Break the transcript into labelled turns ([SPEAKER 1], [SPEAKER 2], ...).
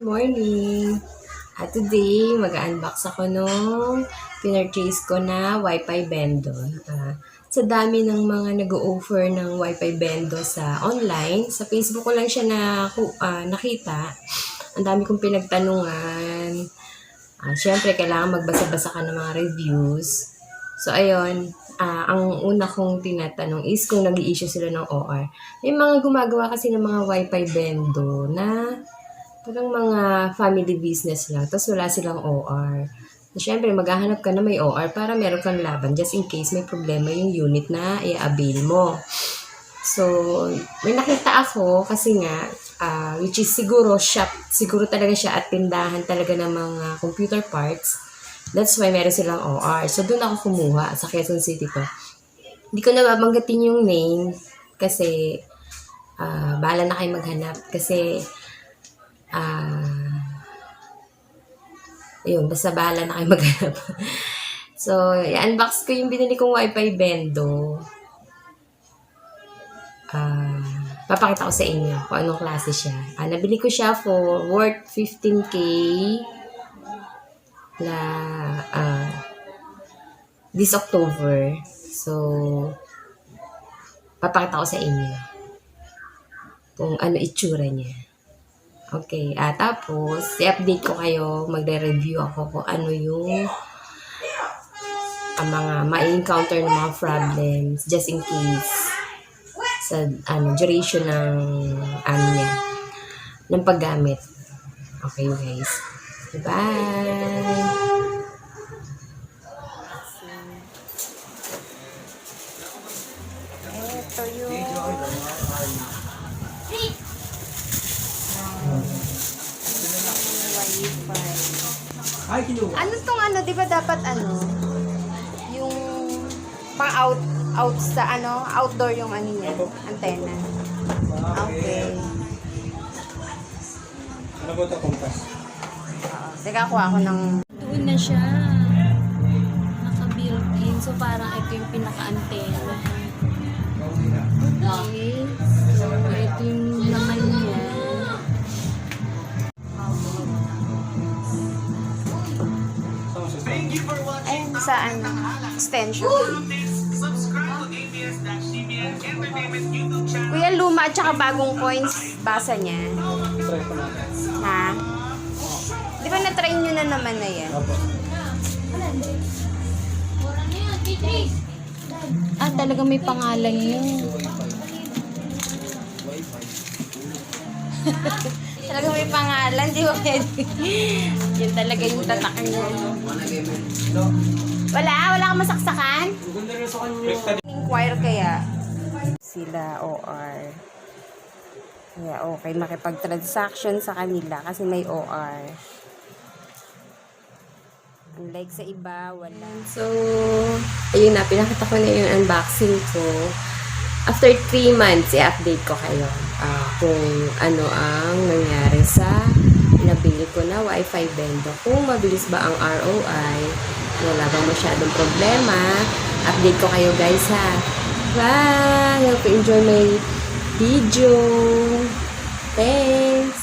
[SPEAKER 1] Morning! At today, mag-unbox ako nung pinurchase ko na Wifi Vendo. Sa dami ng mga nag-o-offer ng Wifi Vendo sa online, sa Facebook ko lang siya nakita. Ang dami kong pinagtanungan. Siyempre, kailangan magbasa-basa ka ng mga reviews. So, ayun. Ang una kong tinatanong is kung nag-i-issue sila ng OR. May mga gumagawa kasi ng mga Wifi Vendo na parang mga family business lang, tapos wala silang OR. So, syempre, maghahanap ka na may OR para meron kang laban just in case may problema yung unit na i-avail mo. So, may nakita ako kasi nga, which is siguro talaga siya at tindahan talaga ng mga computer parts. That's why meron silang OR. So, doon ako kumuha sa Quezon City to. Hindi ko na babanggatin yung name kasi bahala na kayo maghanap kasi yun, basta bahala na kayo maghanap. So, i-unbox ko yung binili kong Wifi Vendo. Papakita ko sa inyo kung anong klase siya. Nabili ko siya for worth 15K na this October. So, papakita ko sa inyo kung ano itsura niya. Okay, tapos, i-update ko kayo, magre-review ako kung ano yung mga ma-encounter ng mga problems just in case sa duration ng niya, ng paggamit. Okay, guys. Bye! Ito yung ano tong di ba dapat yung pang out sa outdoor yung niya, antena. Okay.
[SPEAKER 2] Ano ba ito, kompas?
[SPEAKER 1] Teka, kuha ako ng...
[SPEAKER 3] Doon na siya. Naka-built-in. So, parang ito yung pinaka-antena. Okay. So, ito yung naman niya. Ayun, sa extension. Kuya, luma at saka bagong coins, basa niya.
[SPEAKER 2] Try ko natin.
[SPEAKER 1] Ha? Di ba na-try nyo na naman na yan?
[SPEAKER 2] Opo.
[SPEAKER 3] Talaga may pangalan yun.
[SPEAKER 1] Talaga may pangalan, di ba pwede? Yun talaga yung tatak nyo. Wala kang masaksakan? Inquire kaya sila OR. Kaya okay, makipag-transaction sa kanila kasi may OR. Unlike sa iba, wala. So, ayun na, pinakita ko na yung unboxing ko. After 3 months, i-update ko kayo kung ano ang nangyari sa nabili ko na Wifi Vendo. Kung mabilis ba ang ROI, wala ba masyadong problema, update ko kayo guys ha. Bye! Hope you enjoy my video. Thanks!